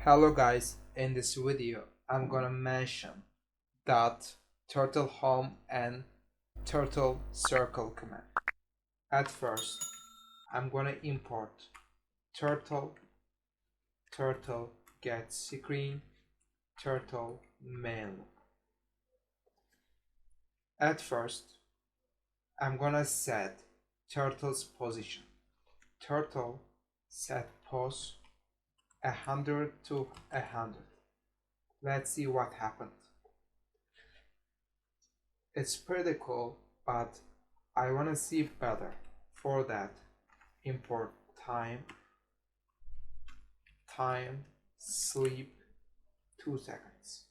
Hello guys, in this video I'm gonna mention turtle home and turtle circle command. At first I'm gonna import turtle get screen turtle mail. At first I'm gonna set turtle's position. Turtle set pose 100 to 100. Let's see what happened. It's pretty cool, but I want to see better. For that, import time sleep 2 seconds.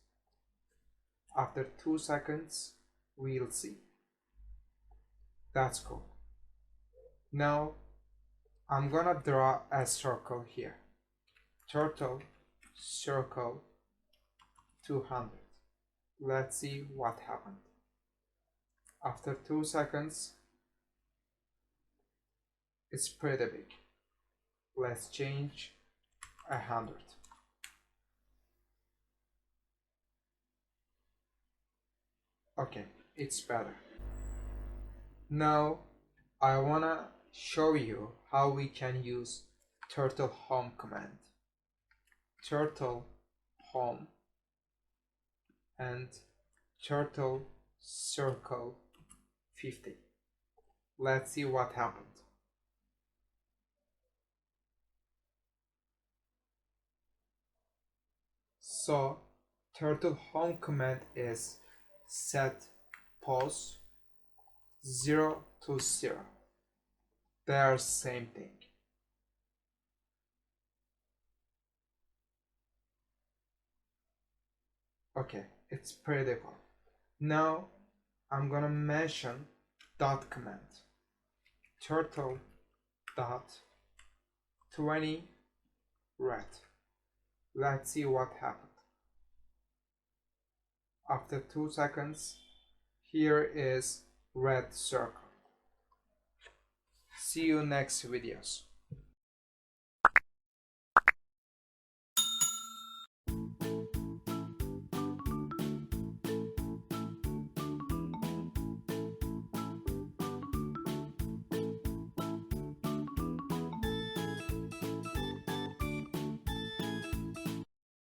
After 2 seconds we'll see. That's cool. Now I'm gonna draw a circle here. Turtle circle 200. Let's see what happened. After 2 seconds, it's pretty big. Let's change 100. Okay, it's better. Now I wanna show you how we can use turtle home command. Turtle home and turtle circle 50. Let's see what happened. So turtle home command is set pose 0 to 0. They are same thing. Okay, it's pretty cool. Now I'm gonna mention dot command. Turtle dot 20 red. Let's see what happened. After 2 seconds, here is red circle. See you next videos.